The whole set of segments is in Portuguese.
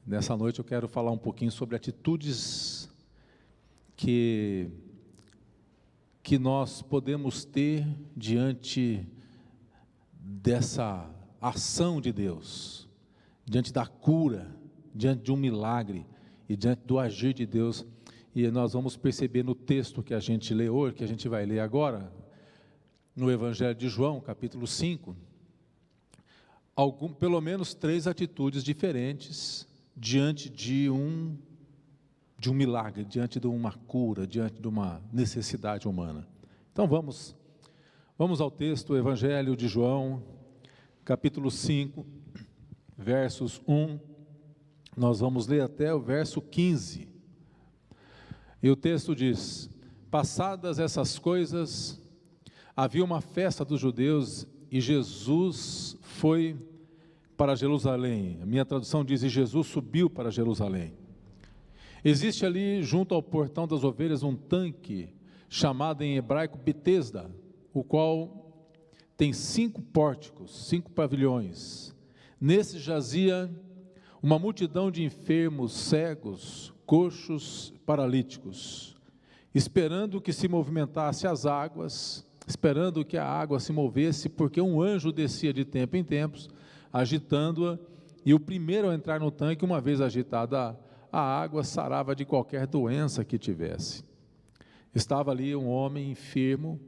Nessa noite eu quero falar um pouquinho sobre atitudes que nós podemos ter diante dessa ação de Deus, diante da cura, diante de um milagre e diante do agir de Deus. E nós vamos perceber no texto que a gente lê hoje, que a gente vai ler agora, no Evangelho de João, capítulo 5, pelo menos 3 atitudes diferentes diante de um milagre, diante de uma cura, diante de uma necessidade humana. Então vamos ao texto, Evangelho de João, capítulo 5, versos 1, nós vamos ler até o verso 15, e o texto diz: passadas essas coisas, havia uma festa dos judeus, e Jesus foi para Jerusalém. A minha tradução diz: e Jesus subiu para Jerusalém. Existe ali, junto ao portão das ovelhas, um tanque, chamado em hebraico Betesda, o qual tem 5 pórticos, 5 pavilhões. Nesse jazia uma multidão de enfermos, cegos, coxos, paralíticos, esperando que se movimentasse as águas, esperando que a água se movesse, porque um anjo descia de tempo em tempos, agitando-a, e o primeiro a entrar no tanque, uma vez agitada a água, sarava de qualquer doença que tivesse. Estava ali um homem enfermo,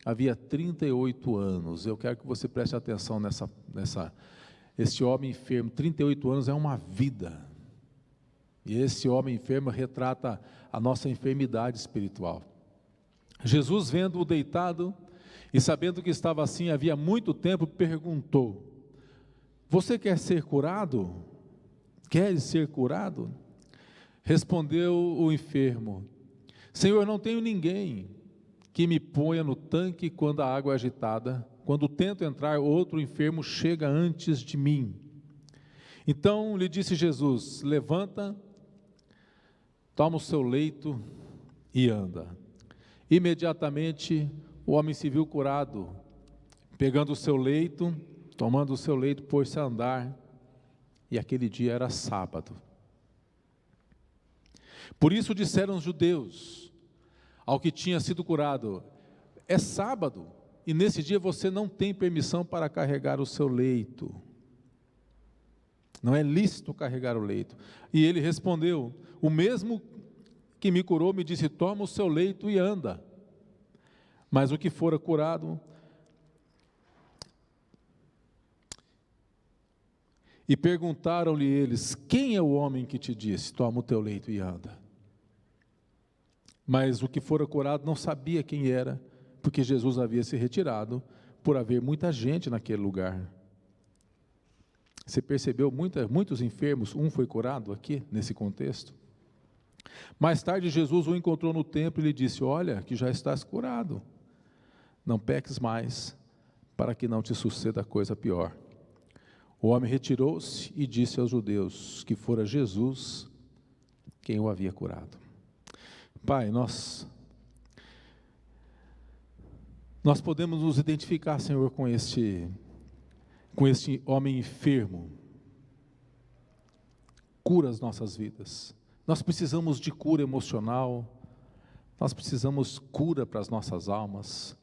havia 38 anos, eu quero que você preste atenção esse homem enfermo, 38 anos é uma vida, e esse homem enfermo retrata a nossa enfermidade espiritual. Jesus, vendo-o deitado, e sabendo que estava assim havia muito tempo, perguntou: você quer ser curado? Queres ser curado? Respondeu o enfermo: Senhor, não tenho ninguém que me ponha no tanque quando a água é agitada. Quando tento entrar, outro enfermo chega antes de mim. Então lhe disse Jesus: levanta, toma o seu leito e anda. Imediatamente o homem se viu curado, pegando o seu leito, tomando o seu leito, pôs-se a andar, e aquele dia era sábado. Por isso disseram os judeus ao que tinha sido curado: é sábado, e nesse dia você não tem permissão para carregar o seu leito. Não é lícito carregar o leito. E ele respondeu: o mesmo que me curou me disse: toma o seu leito e anda. Mas o que fora curado, e perguntaram-lhe eles: quem é o homem que te disse, toma o teu leito e anda? Mas o que fora curado não sabia quem era, porque Jesus havia se retirado, por haver muita gente naquele lugar. Você percebeu muitos enfermos, um foi curado aqui, nesse contexto? Mais tarde Jesus o encontrou no templo e lhe disse: olha, que já estás curado, não peques mais, para que não te suceda coisa pior. O homem retirou-se e disse aos judeus que fora Jesus quem o havia curado. Pai, nós podemos nos identificar, Senhor, com este homem enfermo. Cura as nossas vidas. Nós precisamos de cura emocional, nós precisamos cura para as nossas almas.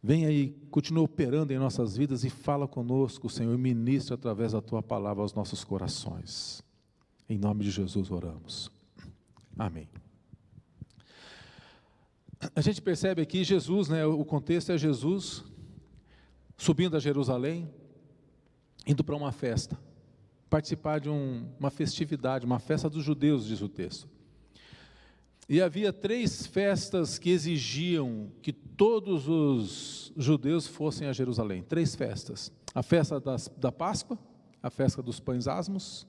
Vem aí, continua operando em nossas vidas e fala conosco, Senhor, ministra através da Tua palavra aos nossos corações. Em nome de Jesus oramos. Amém. A gente percebe aqui Jesus, o contexto é Jesus subindo a Jerusalém, indo para uma festa, participar de uma festividade, uma festa dos judeus, diz o texto. E havia 3 festas que exigiam que todos os judeus fossem a Jerusalém. 3 festas: a festa da Páscoa, a festa dos pães asmos,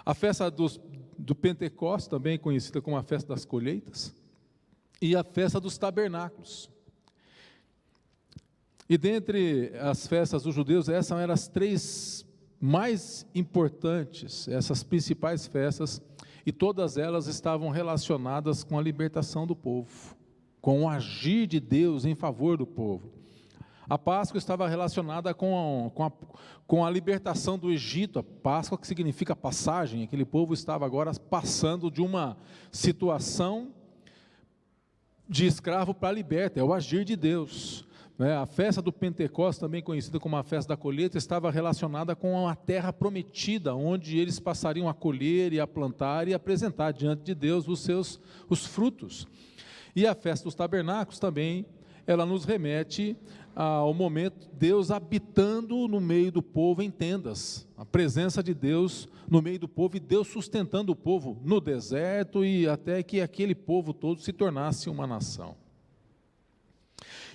a festa do Pentecostes, também conhecida como a festa das colheitas, e a festa dos tabernáculos. E dentre as festas dos judeus, essas eram as 3 mais importantes, essas principais festas, e todas elas estavam relacionadas com a libertação do povo, com o agir de Deus em favor do povo. A Páscoa estava relacionada com a libertação do Egito. A Páscoa, que significa passagem. Aquele povo estava agora passando de uma situação de escravo para liberta. É o agir de Deus. A festa do Pentecostes, também conhecida como a festa da colheita, estava relacionada com a terra prometida, onde eles passariam a colher e a plantar e apresentar diante de Deus os frutos. E a festa dos tabernáculos também, ela nos remete ao momento de Deus habitando no meio do povo em tendas, a presença de Deus no meio do povo e Deus sustentando o povo no deserto e até que aquele povo todo se tornasse uma nação.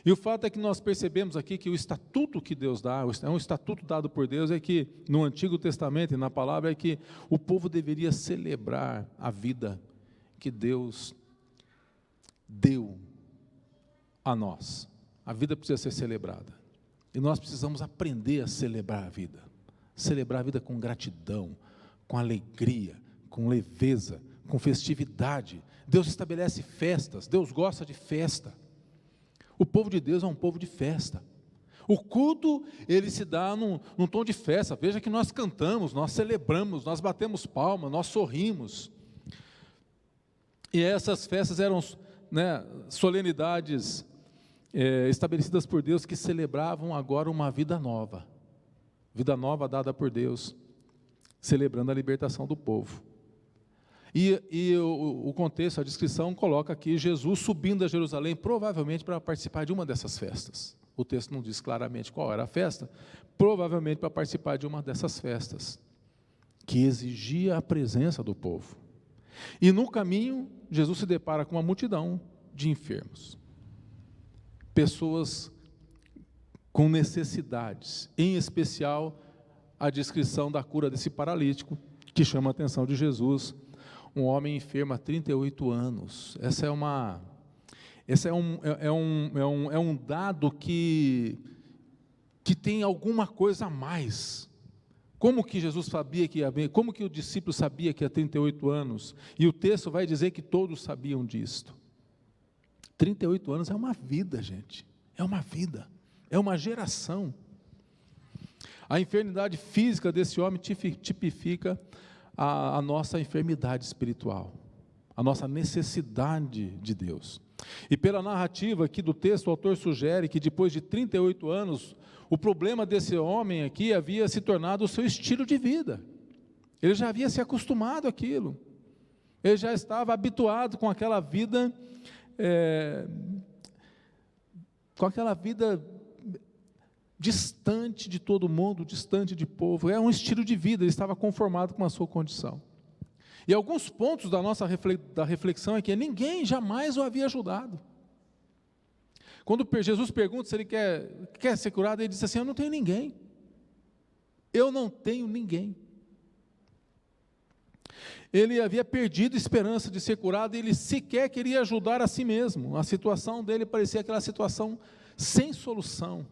E o fato é que nós percebemos aqui que o estatuto que Deus dá, é um estatuto dado por Deus, é que no Antigo Testamento e na palavra é que o povo deveria celebrar a vida que Deus deu a nós. A vida precisa ser celebrada. E nós precisamos aprender a celebrar a vida. Celebrar a vida com gratidão, com alegria, com leveza, com festividade. Deus estabelece festas, Deus gosta de festa. O povo de Deus é um povo de festa. O culto, ele se dá num tom de festa. Veja que nós cantamos, nós celebramos, nós batemos palmas, nós sorrimos. E essas festas eram solenidades estabelecidas por Deus que celebravam agora uma vida nova dada por Deus, celebrando a libertação do povo. E o contexto, a descrição coloca aqui Jesus subindo a Jerusalém, provavelmente para participar de uma dessas festas. O texto não diz claramente qual era a festa, provavelmente para participar de uma dessas festas, que exigia a presença do povo. E no caminho, Jesus se depara com uma multidão de enfermos. Pessoas com necessidades, em especial a descrição da cura desse paralítico, que chama a atenção de Jesus, um homem enfermo há 38 anos. Esse é um dado que tem alguma coisa a mais. Como que Jesus sabia que ia haver, como que o discípulo sabia que há 38 anos? E o texto vai dizer que todos sabiam disto. 38 anos é uma vida, gente, é uma vida, é uma geração. A enfermidade física desse homem tipifica a nossa enfermidade espiritual, a nossa necessidade de Deus. E pela narrativa aqui do texto, o autor sugere que depois de 38 anos, o problema desse homem aqui havia se tornado o seu estilo de vida. Ele já havia se acostumado àquilo, ele já estava habituado com aquela vida, distante de todo mundo, distante de povo. É um estilo de vida, ele estava conformado com a sua condição. E alguns pontos da reflexão é que ninguém jamais o havia ajudado. Quando Jesus pergunta se ele quer ser curado, ele disse assim: eu não tenho ninguém. Eu não tenho ninguém. Ele havia perdido a esperança de ser curado e ele sequer queria ajudar a si mesmo. A situação dele parecia aquela situação sem solução,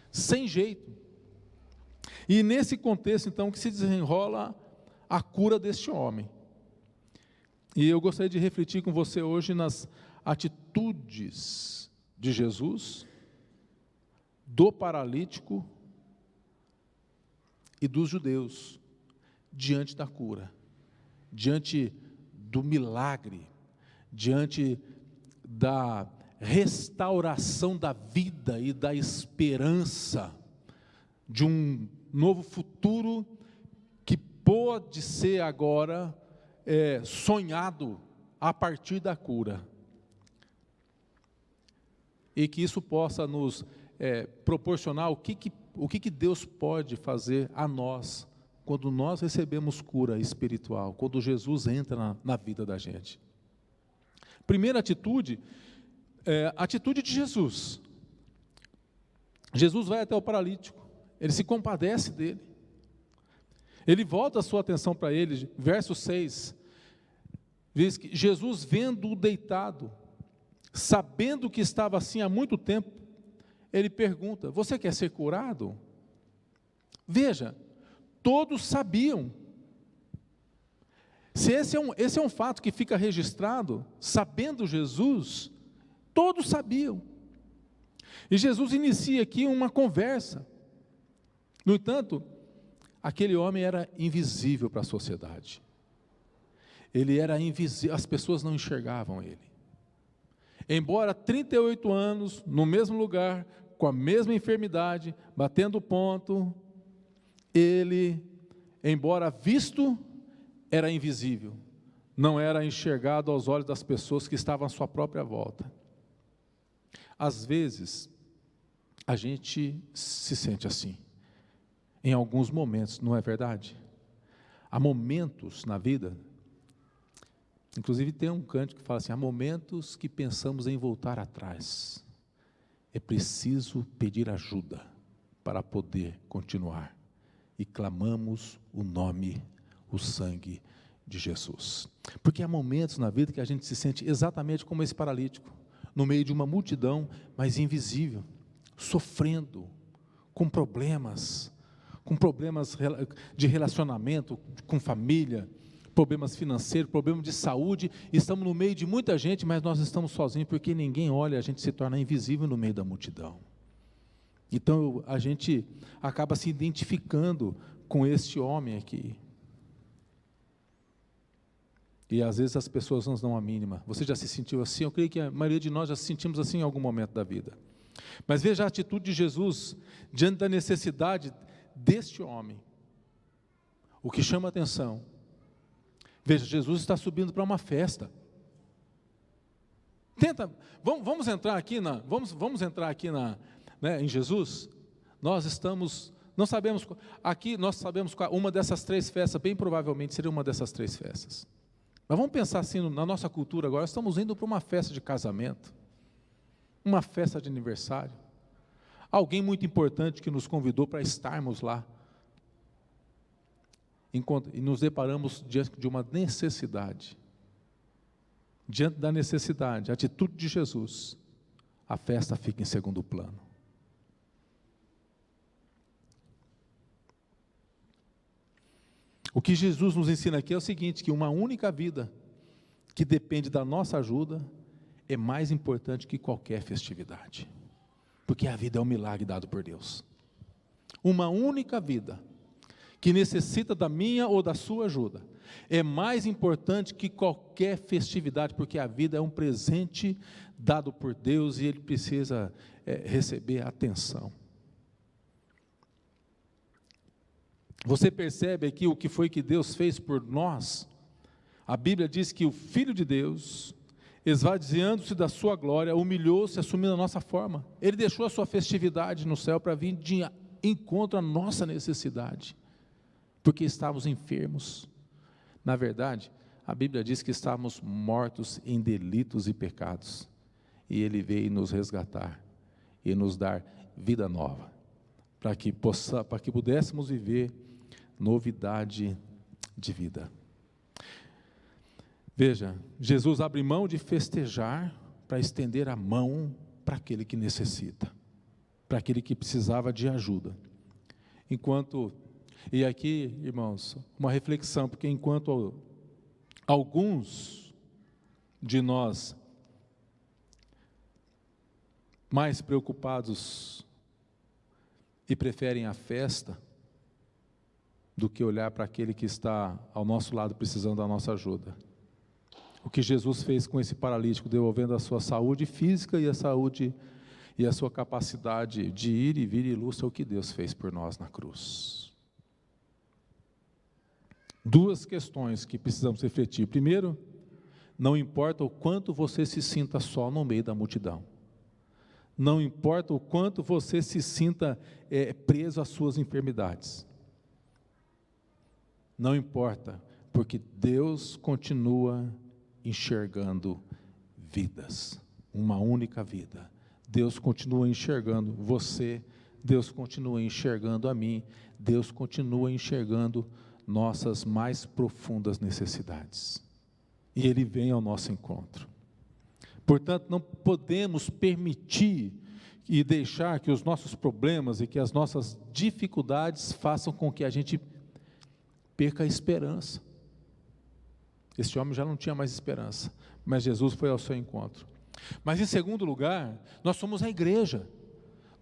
sem jeito. E nesse contexto, então, que se desenrola a cura deste homem. E eu gostaria de refletir com você hoje nas atitudes de Jesus, do paralítico e dos judeus, diante da cura, diante do milagre, diante da restauração da vida e da esperança de um novo futuro que pode ser agora sonhado a partir da cura. E que isso possa nos proporcionar o que Deus pode fazer a nós, quando nós recebemos cura espiritual, quando Jesus entra na vida da gente. Primeira atitude, a atitude de Jesus. Jesus vai até o paralítico, ele se compadece dele, ele volta a sua atenção para ele. Verso 6, diz que Jesus, vendo-o deitado, sabendo que estava assim há muito tempo, ele pergunta: você quer ser curado? Veja, todos sabiam. Se esse é um fato que fica registrado, sabendo Jesus, todos sabiam. E Jesus inicia aqui uma conversa. No entanto, aquele homem era invisível para a sociedade. Ele era invisível, as pessoas não enxergavam ele. Embora 38 anos, no mesmo lugar, com a mesma enfermidade, batendo ponto, ele, embora visto, era invisível. Não era enxergado aos olhos das pessoas que estavam à sua própria volta. Às vezes, a gente se sente assim, em alguns momentos, não é verdade? Há momentos na vida, inclusive tem um cântico que fala assim, há momentos que pensamos em voltar atrás, é preciso pedir ajuda para poder continuar, e clamamos o nome, o sangue de Jesus, porque há momentos na vida que a gente se sente exatamente como esse paralítico, no meio de uma multidão, mas invisível, sofrendo, com problemas de relacionamento, com família, problemas financeiros, problemas de saúde, estamos no meio de muita gente, mas nós estamos sozinhos, porque ninguém olha, a gente se torna invisível no meio da multidão. Então, a gente acaba se identificando com este homem aqui. E às vezes as pessoas não dão a mínima. Você já se sentiu assim? Eu creio que a maioria de nós já se sentimos assim em algum momento da vida. Mas veja a atitude de Jesus diante da necessidade deste homem. O que chama a atenção. Veja, Jesus está subindo para uma festa. Vamos entrar aqui em Jesus. Nós sabemos uma dessas três festas, bem provavelmente seria uma dessas três festas. Mas vamos pensar assim, na nossa cultura agora, estamos indo para uma festa de casamento, uma festa de aniversário, alguém muito importante que nos convidou para estarmos lá, e nos deparamos diante de uma necessidade. Diante da necessidade, a atitude de Jesus, a festa fica em segundo plano. O que Jesus nos ensina aqui é o seguinte, que uma única vida, que depende da nossa ajuda, é mais importante que qualquer festividade, porque a vida é um milagre dado por Deus. Uma única vida, que necessita da minha ou da sua ajuda, é mais importante que qualquer festividade, porque a vida é um presente dado por Deus, e ele precisa receber atenção. Você percebe aqui o que foi que Deus fez por nós? A Bíblia diz que o Filho de Deus, esvaziando-se da sua glória, humilhou-se, assumindo a nossa forma. Ele deixou a sua festividade no céu para vir de encontro à nossa necessidade, porque estávamos enfermos. Na verdade, a Bíblia diz que estávamos mortos em delitos e pecados, e Ele veio nos resgatar e nos dar vida nova, para que pudéssemos viver novidade de vida. Veja, Jesus abre mão de festejar para estender a mão para aquele que necessita, para aquele que precisava de ajuda. E aqui, irmãos, uma reflexão, porque enquanto alguns de nós, mais preocupados e preferem a festa, do que olhar para aquele que está ao nosso lado precisando da nossa ajuda. O que Jesus fez com esse paralítico, devolvendo a sua saúde física e a sua capacidade de ir e vir, ilustra o que Deus fez por nós na cruz. Duas questões que precisamos refletir. Primeiro, não importa o quanto você se sinta só no meio da multidão. Não importa o quanto você se sinta preso às suas enfermidades. Não importa, porque Deus continua enxergando vidas, uma única vida. Deus continua enxergando você, Deus continua enxergando a mim, Deus continua enxergando nossas mais profundas necessidades. E Ele vem ao nosso encontro. Portanto, não podemos permitir e deixar que os nossos problemas e que as nossas dificuldades façam com que a gente perca a esperança. Esse homem já não tinha mais esperança, mas Jesus foi ao seu encontro. Mas em segundo lugar, nós somos a igreja.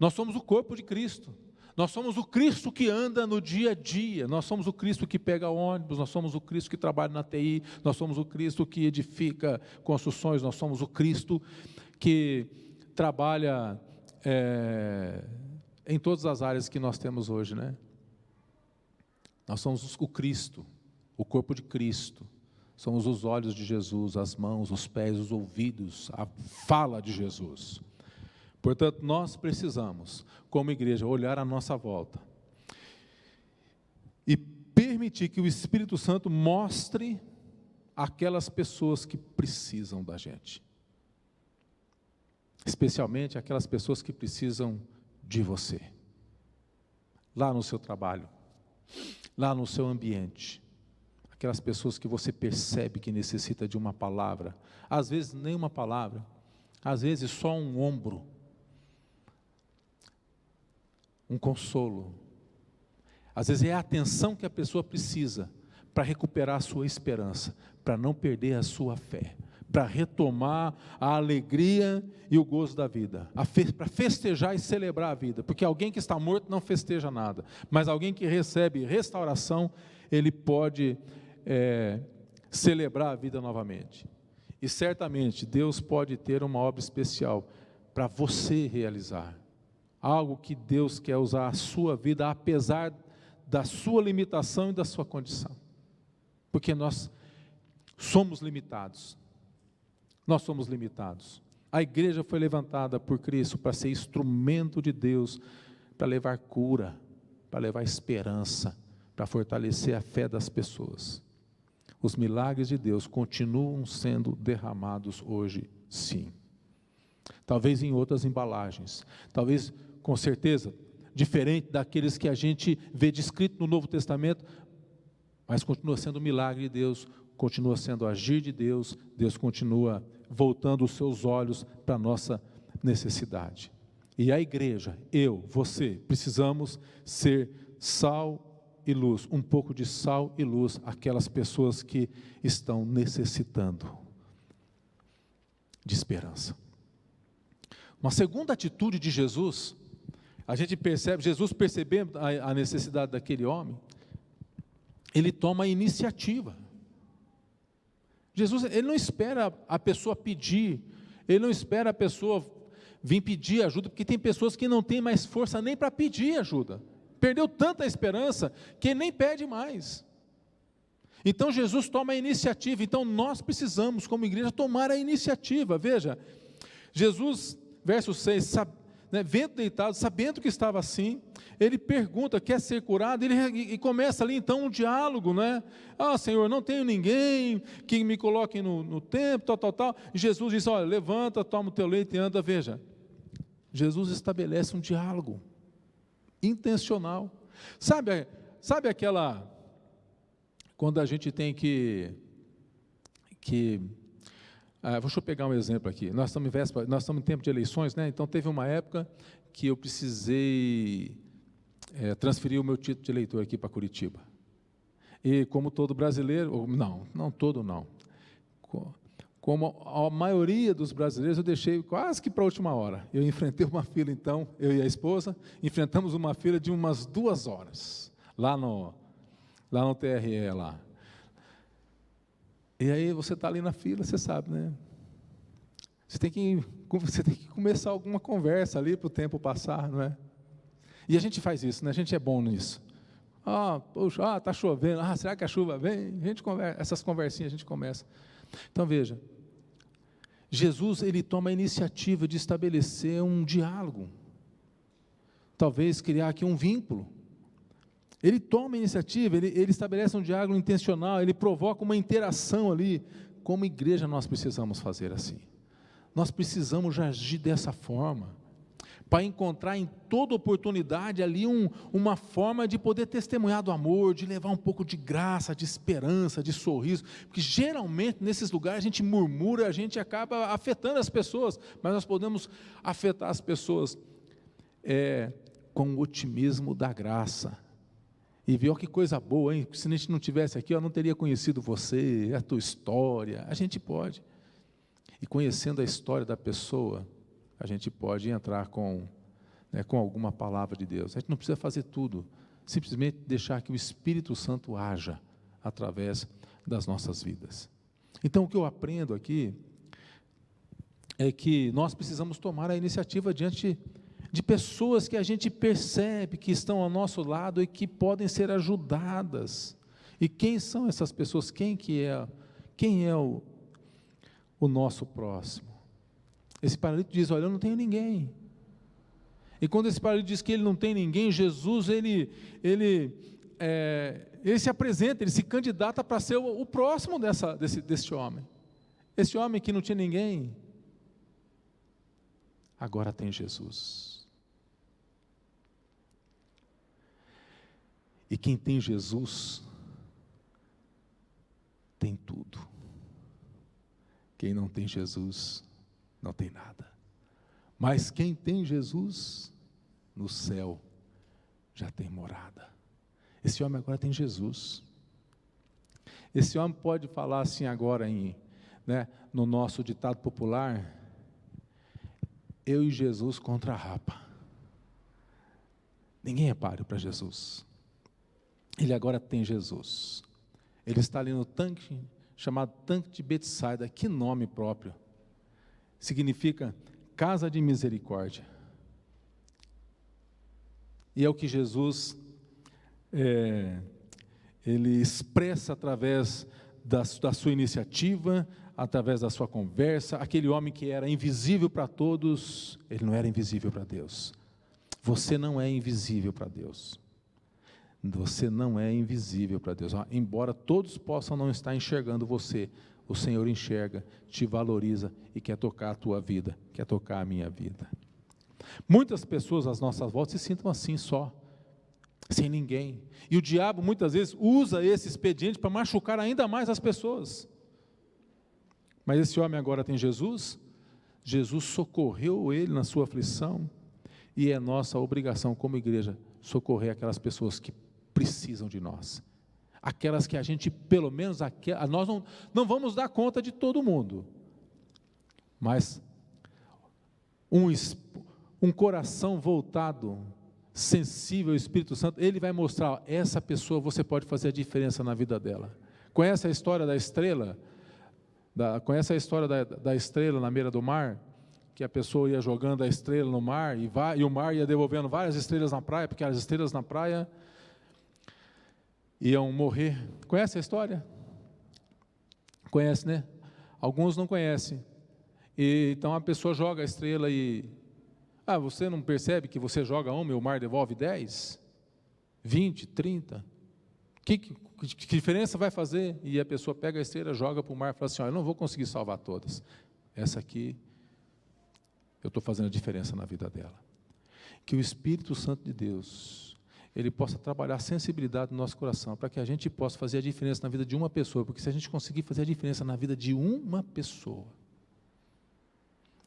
Nós somos o corpo de Cristo. Nós somos o Cristo que anda no dia a dia, nós somos o Cristo que pega ônibus, nós somos o Cristo que trabalha na TI, nós somos o Cristo que edifica construções, nós somos o Cristo que trabalha em todas as áreas que nós temos hoje, né? Nós somos o Cristo, o corpo de Cristo, somos os olhos de Jesus, as mãos, os pés, os ouvidos, a fala de Jesus. Portanto, nós precisamos, como igreja, olhar à nossa volta e permitir que o Espírito Santo mostre aquelas pessoas que precisam da gente, especialmente aquelas pessoas que precisam de você, lá no seu trabalho, lá no seu ambiente, aquelas pessoas que você percebe que necessita de uma palavra, às vezes nem uma palavra, às vezes só um ombro, um consolo, às vezes é a atenção que a pessoa precisa para recuperar a sua esperança, para não perder a sua fé, para retomar a alegria e o gozo da vida, para festejar e celebrar a vida, porque alguém que está morto não festeja nada, mas alguém que recebe restauração, ele pode celebrar a vida novamente, e certamente Deus pode ter uma obra especial para você realizar, algo que Deus quer usar a sua vida, apesar da sua limitação e da sua condição, porque nós somos limitados, a igreja foi levantada por Cristo para ser instrumento de Deus, para levar cura, para levar esperança, para fortalecer a fé das pessoas. Os milagres de Deus continuam sendo derramados hoje, sim, talvez em outras embalagens, talvez com certeza diferente daqueles que a gente vê descrito no Novo Testamento, mas continua sendo um milagre de Deus, continua sendo agir de Deus, Deus continua voltando os seus olhos para a nossa necessidade. E a igreja, eu, você, precisamos ser sal e luz, um pouco de sal e luz, aquelas pessoas que estão necessitando de esperança. Uma segunda atitude de Jesus, a gente percebe, Jesus percebendo a necessidade daquele homem, ele toma a iniciativa. Jesus, ele não espera a pessoa pedir, ele não espera a pessoa vir pedir ajuda, porque tem pessoas que não têm mais força nem para pedir ajuda, perdeu tanta esperança que ele nem pede mais. Então Jesus toma a iniciativa, então nós precisamos como igreja tomar a iniciativa. Veja, Jesus, verso 6, vendo deitado, sabendo que estava assim, ele pergunta, quer ser curado? E começa ali então um diálogo, né? Senhor, não tenho ninguém que me coloque no templo, tal. E Jesus diz, olha, levanta, toma o teu leito e anda. Veja, Jesus estabelece um diálogo intencional. Sabe aquela, quando a gente tem deixa eu pegar um exemplo aqui, nós estamos em tempo de eleições, né? Então teve uma época que eu precisei transferir o meu título de eleitor aqui para Curitiba, e como todo brasileiro, não todo não, como a maioria dos brasileiros, eu deixei quase que para a última hora, eu enfrentei uma fila então, eu e a esposa, enfrentamos uma fila de umas 2 horas, lá no TRE lá. E aí você está ali na fila, você sabe, né? Você tem que começar alguma conversa ali para o tempo passar, não é? E a gente faz isso, né? A gente é bom nisso. Está chovendo, será que a chuva vem? A gente conversa, essas conversinhas a gente começa. Então veja, Jesus ele toma a iniciativa de estabelecer um diálogo, talvez criar aqui um vínculo. Ele toma a iniciativa, ele estabelece um diálogo intencional, ele provoca uma interação ali. Como igreja nós precisamos fazer assim. Nós precisamos agir dessa forma, para encontrar em toda oportunidade ali uma forma de poder testemunhar do amor, de levar um pouco de graça, de esperança, de sorriso, porque geralmente nesses lugares a gente murmura, a gente acaba afetando as pessoas, mas nós podemos afetar as pessoas com o otimismo da graça. E viu que coisa boa, hein? Se a gente não tivesse aqui, eu não teria conhecido você, a tua história. A gente pode. E conhecendo a história da pessoa, a gente pode entrar né, com alguma palavra de Deus. A gente não precisa fazer tudo, simplesmente deixar que o Espírito Santo haja através das nossas vidas. Então, o que eu aprendo aqui é que nós precisamos tomar a iniciativa diante de pessoas que a gente percebe que estão ao nosso lado e que podem ser ajudadas. E quem são essas pessoas? Quem é o nosso próximo? Esse paralítico diz: olha, eu não tenho ninguém. E quando esse paralítico diz que ele não tem ninguém, Jesus, ele se apresenta, ele se candidata para ser o próximo desse homem. Esse homem que não tinha ninguém, agora tem Jesus. E quem tem Jesus, tem tudo. Quem não tem Jesus, não tem nada. Mas quem tem Jesus, no céu, já tem morada. Esse homem agora tem Jesus. Esse homem pode falar assim agora, no nosso ditado popular: eu e Jesus contra a rapa. Ninguém é páreo para Jesus. Ele agora tem Jesus. Ele está ali no tanque, chamado Tanque de Betsaida. Que nome próprio! Significa casa de misericórdia. E é o que Jesus ele expressa através da sua iniciativa, através da sua conversa. Aquele homem que era invisível para todos, ele não era invisível para Deus. Você não é invisível para Deus. Você não é invisível para Deus. Embora todos possam não estar enxergando você, o Senhor enxerga, te valoriza e quer tocar a tua vida, quer tocar a minha vida. Muitas pessoas às nossas voltas se sintam assim só, sem ninguém. E o diabo muitas vezes usa esse expediente para machucar ainda mais as pessoas. Mas esse homem agora tem Jesus, Jesus socorreu ele na sua aflição, e é nossa obrigação como igreja socorrer aquelas pessoas que precisam de nós. Aquelas que a gente, pelo menos, nós não vamos dar conta de todo mundo, mas um coração voltado, sensível ao Espírito Santo, ele vai mostrar: essa pessoa você pode fazer a diferença na vida dela. Conhece a história da estrela? Conhece a história da estrela na beira do mar? Que a pessoa ia jogando a estrela no mar, e o mar ia devolvendo várias estrelas na praia, porque as estrelas na praia iam morrer. Conhece a história? Conhece, né? Alguns não conhecem. Então a pessoa joga a estrela e... você não percebe que você joga uma e o mar devolve 10? 20, 30? Que diferença vai fazer? E a pessoa pega a estrela, joga para o mar e fala assim: eu não vou conseguir salvar todas. Essa aqui, eu estou fazendo a diferença na vida dela. Que o Espírito Santo de Deus, ele possa trabalhar a sensibilidade no nosso coração, para que a gente possa fazer a diferença na vida de uma pessoa, porque se a gente conseguir fazer a diferença na vida de uma pessoa,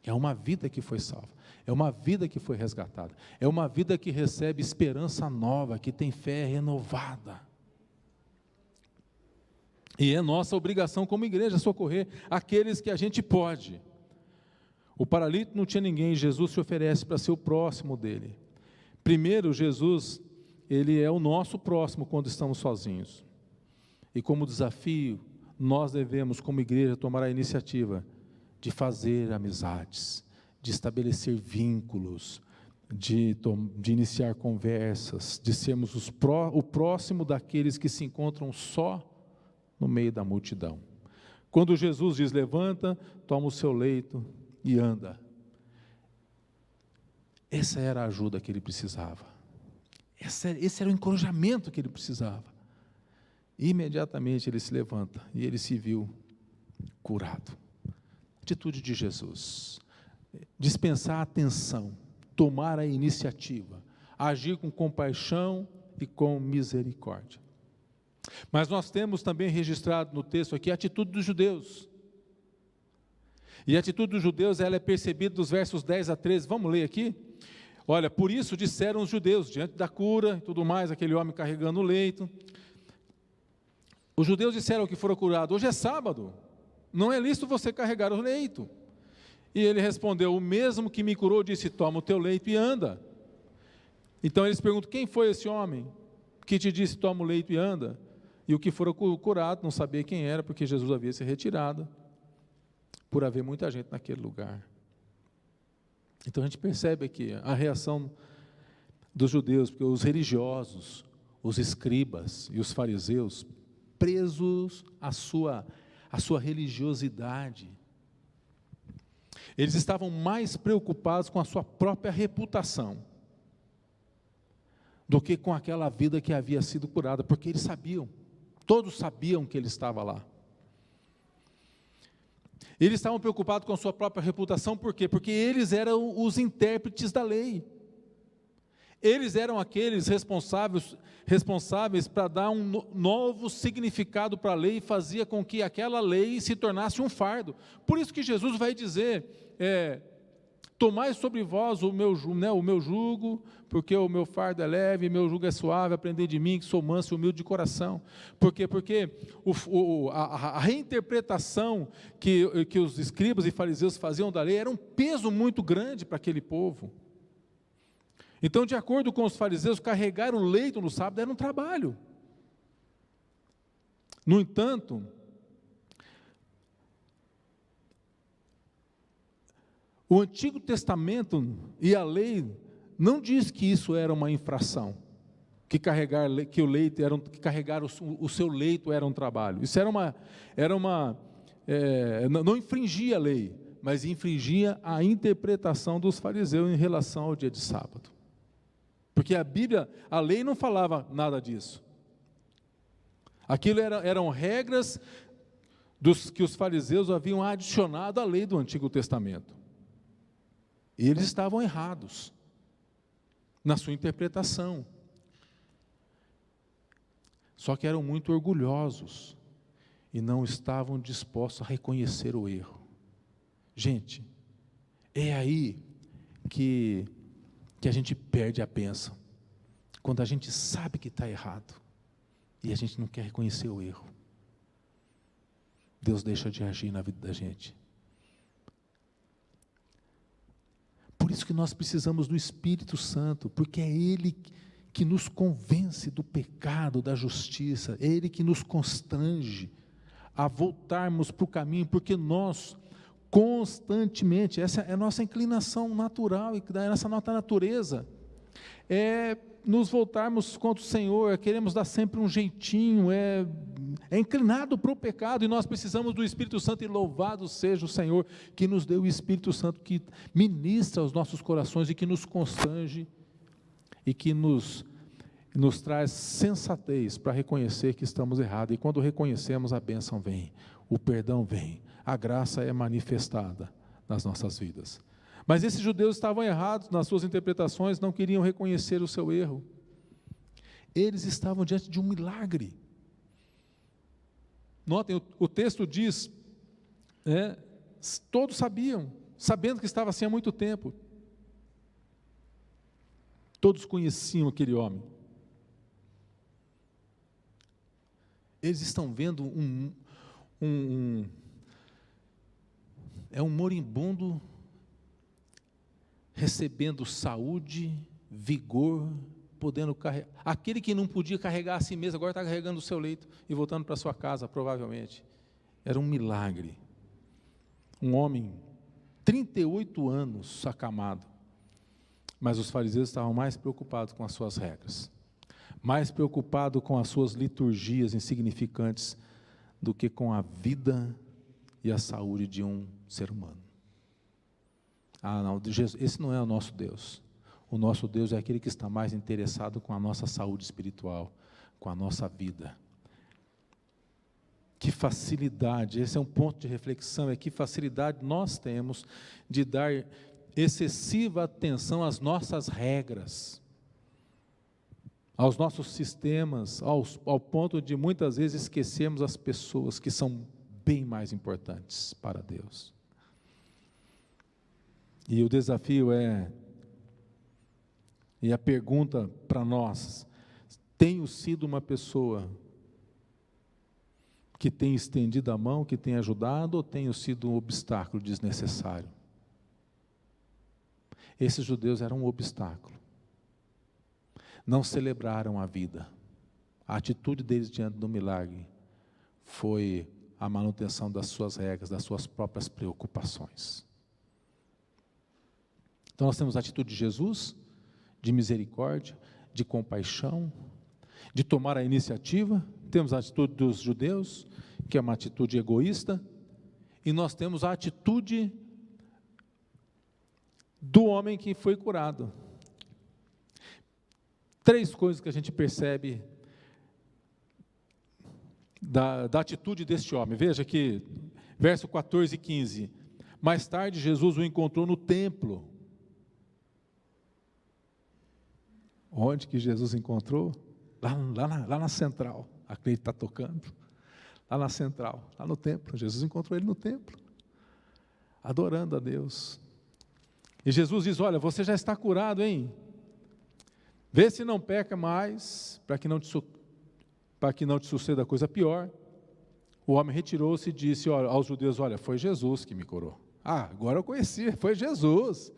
é uma vida que foi salva, é uma vida que foi resgatada, é uma vida que recebe esperança nova, que tem fé renovada. E é nossa obrigação como igreja socorrer aqueles que a gente pode. O paralítico não tinha ninguém, Jesus se oferece para ser o próximo dele. Primeiro, Jesus, ele é o nosso próximo quando estamos sozinhos. E como desafio, nós devemos, como igreja, tomar a iniciativa de fazer amizades, de estabelecer vínculos, de iniciar conversas, de sermos o próximo daqueles que se encontram só no meio da multidão. Quando Jesus diz: levanta, toma o seu leito e anda. Essa era a ajuda que ele precisava. Esse era o encorajamento que ele precisava. Imediatamente ele se levanta e ele se viu curado. Atitude de Jesus: dispensar a atenção, tomar a iniciativa, agir com compaixão e com misericórdia. Mas nós temos também registrado no texto aqui a atitude dos judeus. E a atitude dos judeus, ela é percebida dos versos 10 a 13. Vamos ler aqui? Olha: por isso disseram os judeus, diante da cura e tudo mais, aquele homem carregando o leito. Os judeus disseram que fora curado: hoje é sábado, não é lícito você carregar o leito. E ele respondeu: o mesmo que me curou disse: toma o teu leito e anda. Então eles perguntam: quem foi esse homem que te disse, toma o leito e anda? E o que fora curado não sabia quem era, porque Jesus havia se retirado, por haver muita gente naquele lugar. Então a gente percebe aqui a reação dos judeus, porque os religiosos, os escribas e os fariseus, presos à sua religiosidade, eles estavam mais preocupados com a sua própria reputação do que com aquela vida que havia sido curada, porque eles sabiam, todos sabiam que ele estava lá. Eles estavam preocupados com a sua própria reputação, por quê? Porque eles eram os intérpretes da lei. Eles eram aqueles responsáveis para dar um novo significado para a lei, e fazia com que aquela lei se tornasse um fardo. Por isso que Jesus vai dizer, tomai sobre vós o meu jugo, porque o meu fardo é leve, meu jugo é suave, aprendei de mim, que sou manso e humilde de coração. Por quê? Porque a reinterpretação que os escribas e fariseus faziam da lei era um peso muito grande para aquele povo. Então, de acordo com os fariseus, carregar o leito no sábado era um trabalho. No entanto, o Antigo Testamento e a lei não diz que isso era uma infração, que carregar o seu leito era um trabalho. Isso não infringia a lei, mas infringia a interpretação dos fariseus em relação ao dia de sábado. Porque a lei não falava nada disso. Aquilo eram regras que os fariseus haviam adicionado à lei do Antigo Testamento. E eles estavam errados na sua interpretação. Só que eram muito orgulhosos e não estavam dispostos a reconhecer o erro. Gente, é aí que a gente perde a bênção, quando a gente sabe que está errado e a gente não quer reconhecer o erro. Deus deixa de agir na vida da gente. Por isso que nós precisamos do Espírito Santo, porque é Ele que nos convence do pecado, da justiça, é Ele que nos constrange a voltarmos para o caminho, porque nós constantemente, essa é a nossa inclinação natural, e da nossa natureza, é nos voltarmos contra o Senhor, queremos dar sempre um jeitinho, é inclinado para o pecado, e nós precisamos do Espírito Santo, e louvado seja o Senhor, que nos deu o Espírito Santo, que ministra aos nossos corações, e que nos constrange, e que nos traz sensatez para reconhecer que estamos errados, e quando reconhecemos, a bênção vem, o perdão vem, a graça é manifestada nas nossas vidas. Mas esses judeus estavam errados nas suas interpretações, não queriam reconhecer o seu erro. Eles estavam diante de um milagre. Notem, o texto diz, todos sabiam, sabendo que estava assim há muito tempo. Todos conheciam aquele homem. Eles estão vendo um moribundo recebendo saúde, vigor, podendo carregar. Aquele que não podia carregar a si mesmo, agora está carregando o seu leito e voltando para sua casa, provavelmente. Era um milagre. Um homem, 38 anos, acamado. Mas os fariseus estavam mais preocupados com as suas regras, mais preocupados com as suas liturgias insignificantes, do que com a vida e a saúde de um ser humano. Não, esse não é o nosso Deus. O nosso Deus é aquele que está mais interessado com a nossa saúde espiritual, com a nossa vida. Que facilidade, esse é um ponto de reflexão, que facilidade nós temos de dar excessiva atenção às nossas regras, aos nossos sistemas, ao ponto de muitas vezes esquecermos as pessoas que são bem mais importantes para Deus. E o desafio e a pergunta para nós: tenho sido uma pessoa que tem estendido a mão, que tem ajudado, ou tenho sido um obstáculo desnecessário? Esses judeus eram um obstáculo. não celebraram a vida. A atitude deles diante do milagre foi a manutenção das suas regras, das suas próprias preocupações. Então nós temos a atitude de Jesus, de misericórdia, de compaixão, de tomar a iniciativa. Temos a atitude dos judeus, que é uma atitude egoísta, e nós temos a atitude do homem que foi curado. 3 coisas que a gente percebe da atitude deste homem. Veja que, verso 14 e 15, mais tarde Jesus o encontrou no templo. Onde que Jesus encontrou? Lá na central, aqui ele está tocando, lá na central, lá no templo. Jesus encontrou ele no templo, adorando a Deus. E Jesus diz: olha, você já está curado, hein? Vê se não peca mais, para que não te suceda coisa pior. O homem retirou-se e disse aos judeus: olha, foi Jesus que me curou. Agora eu conheci, foi Jesus.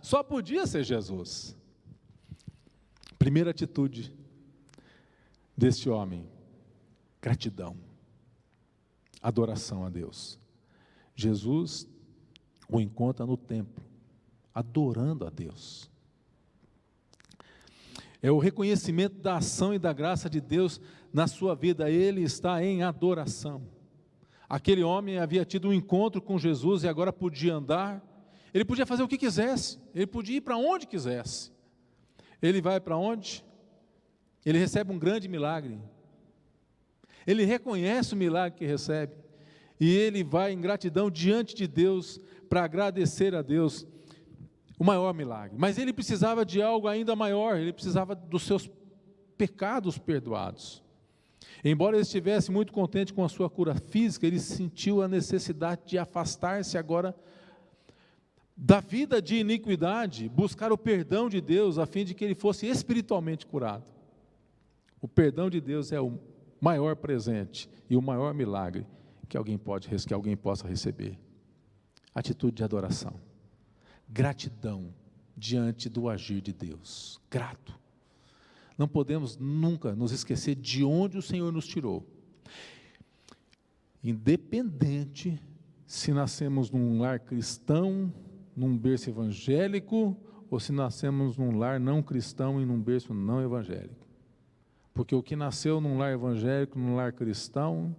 Só podia ser Jesus. Primeira atitude deste homem: gratidão, adoração a Deus. Jesus o encontra no templo, adorando a Deus. É o reconhecimento da ação e da graça de Deus na sua vida. Ele está em adoração. Aquele homem havia tido um encontro com Jesus e agora podia andar. Ele podia fazer o que quisesse, ele podia ir para onde quisesse. Ele vai para onde? Ele recebe um grande milagre. Ele reconhece o milagre que recebe. E ele vai em gratidão diante de Deus para agradecer a Deus o maior milagre. Mas ele precisava de algo ainda maior. Ele precisava dos seus pecados perdoados. Embora ele estivesse muito contente com a sua cura física, ele sentiu a necessidade de afastar-se agora da vida de iniquidade, buscar o perdão de Deus, a fim de que ele fosse espiritualmente curado. O perdão de Deus é o maior presente e o maior milagre que alguém possa receber. Atitude de adoração, gratidão diante do agir de Deus, grato. Não podemos nunca nos esquecer de onde o Senhor nos tirou. Independente se nascemos num lar cristão, num berço evangélico, ou se nascemos num lar não cristão e num berço não evangélico. Porque o que nasceu num lar evangélico, num lar cristão,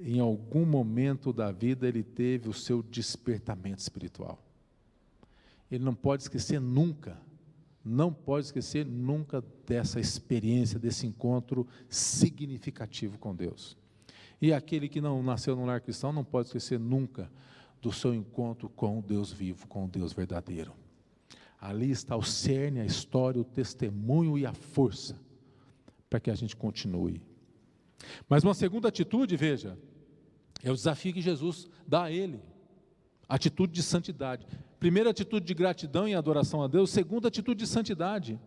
em algum momento da vida ele teve o seu despertamento espiritual. Ele não pode esquecer nunca dessa experiência, desse encontro significativo com Deus. E aquele que não nasceu num lar cristão não pode esquecer nunca do seu encontro com o Deus vivo, com o Deus verdadeiro. Ali está o cerne, a história, o testemunho e a força para que a gente continue. Mas uma segunda atitude, veja, é o desafio que Jesus dá a ele, atitude de santidade. Primeira atitude de gratidão e adoração a Deus, segunda atitude de santidade.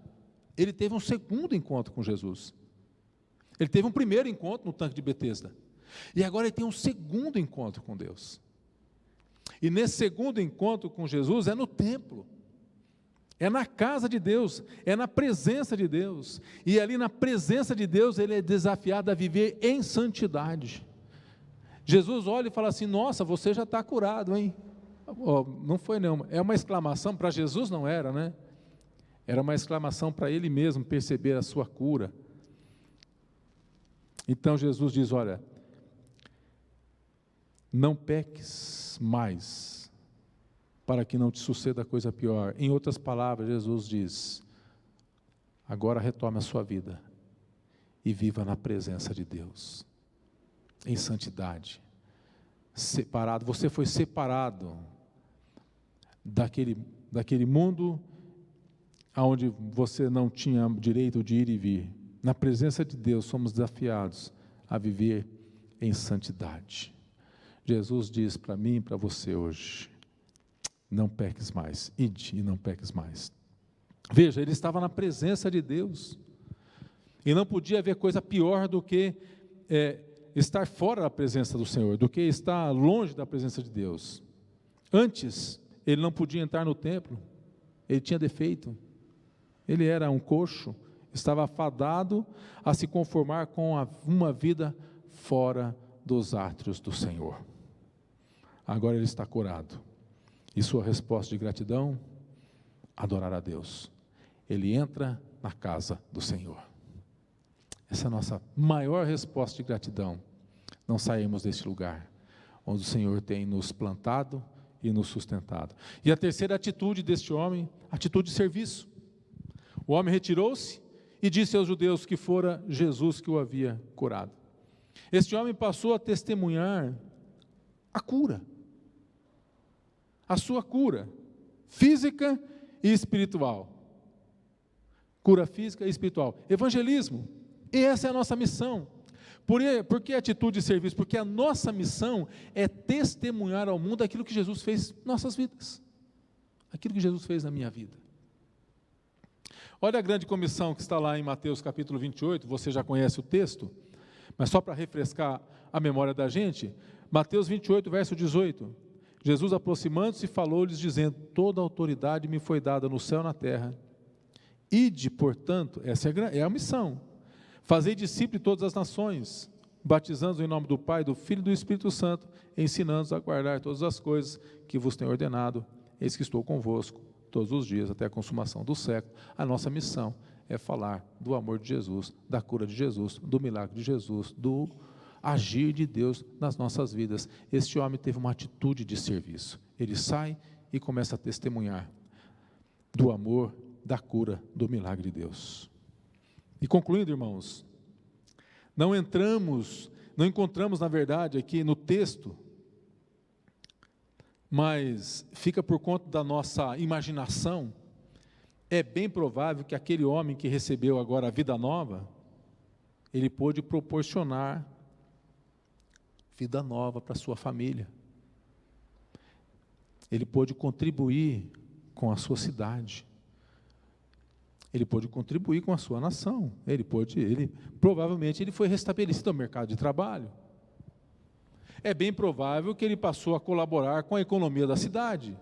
Ele teve um segundo encontro com Jesus. Ele teve um primeiro encontro no tanque de Betesda, e agora ele tem um segundo encontro com Deus. E nesse segundo encontro com Jesus é no templo, é na casa de Deus, é na presença de Deus, e ali na presença de Deus ele é desafiado a viver em santidade. Jesus olha e fala assim: nossa, você já está curado, hein? Não foi não, é uma exclamação, para Jesus não era, né? Era uma exclamação para ele mesmo perceber a sua cura. Então Jesus diz: olha, não peques mais, para que não te suceda coisa pior. Em outras palavras, Jesus diz: agora retome a sua vida e viva na presença de Deus, em santidade, separado. Você foi separado daquele mundo onde você não tinha direito de ir e vir. Na presença de Deus somos desafiados a viver em santidade. Jesus diz para mim e para você hoje: não peques mais, ide e não peques mais. Veja, ele estava na presença de Deus, e não podia haver coisa pior do que estar fora da presença do Senhor, do que estar longe da presença de Deus. Antes, ele não podia entrar no templo, ele tinha defeito, Ele era um coxo, estava fadado a se conformar com uma vida fora dos átrios do Senhor. Agora ele está curado. E sua resposta de gratidão? Adorar a Deus. Ele entra na casa do Senhor. Essa é a nossa maior resposta de gratidão. Não saímos deste lugar, onde o Senhor tem nos plantado e nos sustentado. E a terceira atitude deste homem, atitude de serviço. O homem retirou-se e disse aos judeus que fora Jesus que o havia curado. Este homem passou a testemunhar a cura. A sua cura, física e espiritual. Cura física e espiritual. Evangelismo. E essa é a nossa missão. Por que atitude de serviço? Porque a nossa missão é testemunhar ao mundo aquilo que Jesus fez em nossas vidas. Aquilo que Jesus fez na minha vida. Olha a grande comissão que está lá em Mateus capítulo 28, você já conhece o texto, mas só para refrescar a memória da gente, Mateus 28, verso 18, Jesus aproximando-se falou-lhes dizendo, toda a autoridade me foi dada no céu e na terra, ide, portanto, essa é a missão, fazei discípulos de todas as nações, batizando-os em nome do Pai, do Filho e do Espírito Santo, ensinando-os a guardar todas as coisas que vos tenho ordenado, eis que estou convosco todos os dias, até a consumação do século. A nossa missão é falar do amor de Jesus, da cura de Jesus, do milagre de Jesus, do agir de Deus nas nossas vidas. Este homem teve uma atitude de serviço. Ele sai e começa a testemunhar do amor, da cura, do milagre de Deus. E concluindo, irmãos, não encontramos na verdade aqui no texto, mas fica por conta da nossa imaginação, é bem provável que aquele homem que recebeu agora a vida nova, ele pôde proporcionar vida nova para a sua família. Ele pôde contribuir com a sua cidade. Ele pôde contribuir com a sua nação. Provavelmente ele foi restabelecido no mercado de trabalho. É bem provável que ele passou a colaborar com a economia da cidade.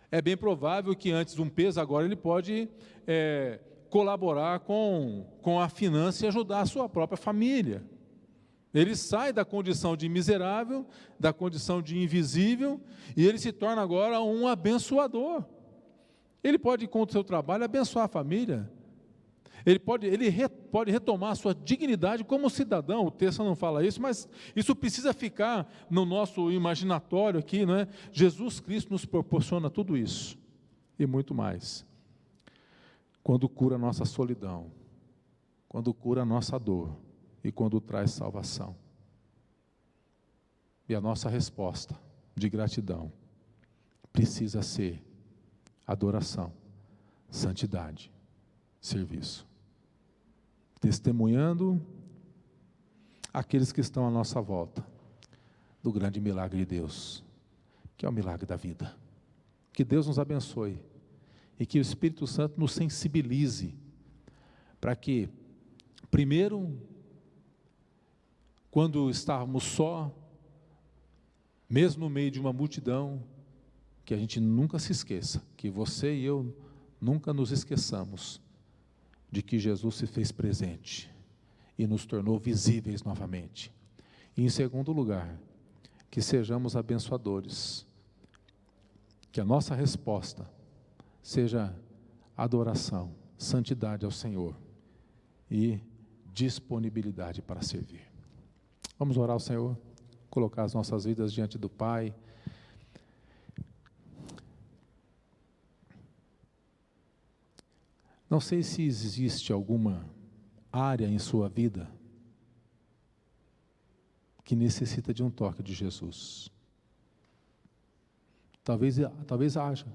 É bem provável que antes um peso, agora ele pode colaborar com a finança e ajudar a sua própria família. Ele sai da condição de miserável, da condição de invisível, e ele se torna agora um abençoador. Ele pode, com o seu trabalho, abençoar a família. Ele pode retomar a sua dignidade como cidadão. O texto não fala isso, mas isso precisa ficar no nosso imaginatório aqui, não é? Jesus Cristo nos proporciona tudo isso e muito mais. Quando cura a nossa solidão, quando cura a nossa dor e quando traz salvação. E a nossa resposta de gratidão precisa ser adoração, santidade, serviço. Testemunhando aqueles que estão à nossa volta do grande milagre de Deus, que é o milagre da vida. Que Deus nos abençoe e que o Espírito Santo nos sensibilize para que, primeiro, quando estávamos só, mesmo no meio de uma multidão, que a gente nunca se esqueça, que você e eu nunca nos esqueçamos de que Jesus se fez presente e nos tornou visíveis novamente. E em segundo lugar, que sejamos abençoadores, que a nossa resposta seja adoração, santidade ao Senhor e disponibilidade para servir. Vamos orar ao Senhor, colocar as nossas vidas diante do Pai. Não sei se existe alguma área em sua vida que necessita de um toque de Jesus. Talvez haja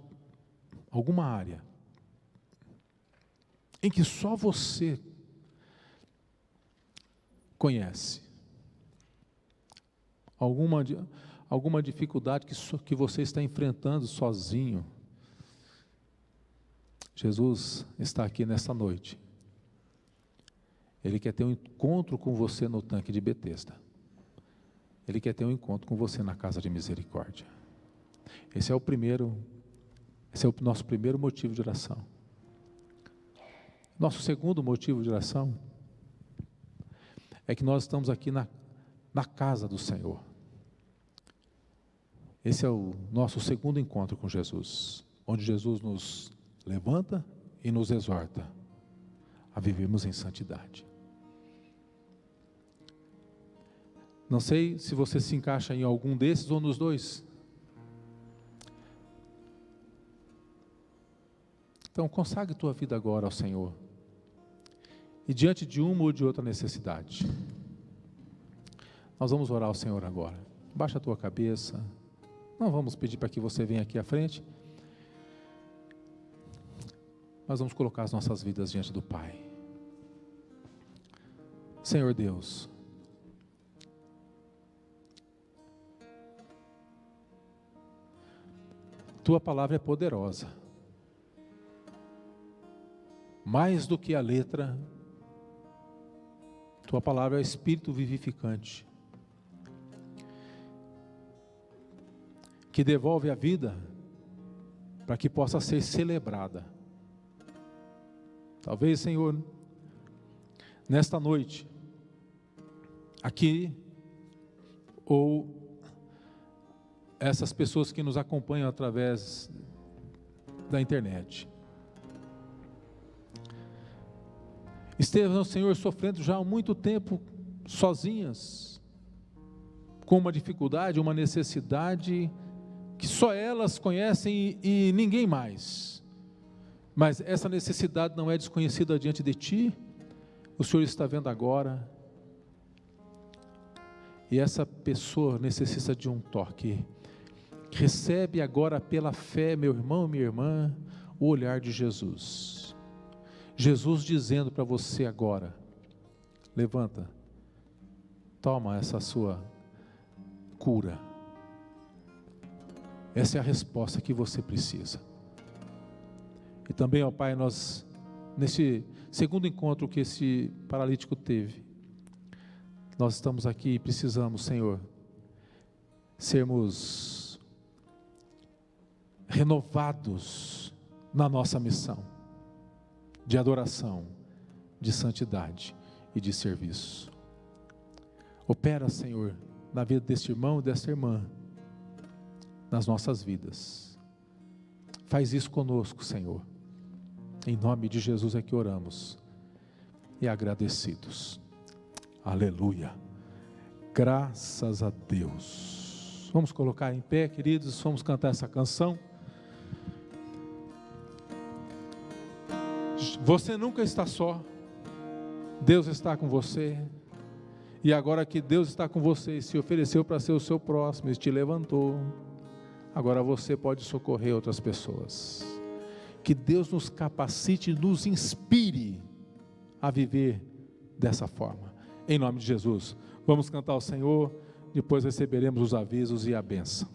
alguma área em que só você conhece. Alguma dificuldade que você está enfrentando sozinho. Jesus está aqui nessa noite. Ele quer ter um encontro com você no tanque de Betesda. Ele quer ter um encontro com você na casa de misericórdia. Esse é o nosso primeiro motivo de oração. Nosso segundo motivo de oração é que nós estamos aqui na casa do Senhor. Esse é o nosso segundo encontro com Jesus, onde Jesus nos levanta e nos exorta a vivermos em santidade. Não sei se você se encaixa em algum desses ou nos dois. Então, consagre tua vida agora ao Senhor. E diante de uma ou de outra necessidade, nós vamos orar ao Senhor agora. Baixa a tua cabeça. Não vamos pedir para que você venha aqui à frente. Nós vamos colocar as nossas vidas diante do Pai. Senhor Deus, tua palavra é poderosa. Mais do que a letra, tua palavra é espírito vivificante, que devolve a vida para que possa ser celebrada. Talvez, Senhor, nesta noite, aqui, ou essas pessoas que nos acompanham através da internet, estejam, Senhor, sofrendo já há muito tempo, sozinhas, com uma dificuldade, uma necessidade, que só elas conhecem e ninguém mais. Mas essa necessidade não é desconhecida diante de Ti, o Senhor está vendo agora, e essa pessoa necessita de um toque. Recebe agora pela fé, meu irmão, minha irmã, o olhar de Jesus. Jesus dizendo para você agora: levanta, toma essa sua cura. Essa é a resposta que você precisa. E também, ó Pai, nós, nesse segundo encontro que esse paralítico teve, nós estamos aqui e precisamos, Senhor, sermos renovados na nossa missão de adoração, de santidade e de serviço. Opera, Senhor, na vida deste irmão e desta irmã, nas nossas vidas. Faz isso conosco, Senhor. Em nome de Jesus é que oramos e agradecidos. Aleluia. Graças a Deus. Vamos colocar em pé, queridos, vamos cantar essa canção. Você nunca está só. Deus está com você. E agora que Deus está com você e se ofereceu para ser o seu próximo, e te levantou, agora você pode socorrer outras pessoas. Que Deus nos capacite, nos inspire a viver dessa forma. Em nome de Jesus, vamos cantar ao Senhor, depois receberemos os avisos e a bênção.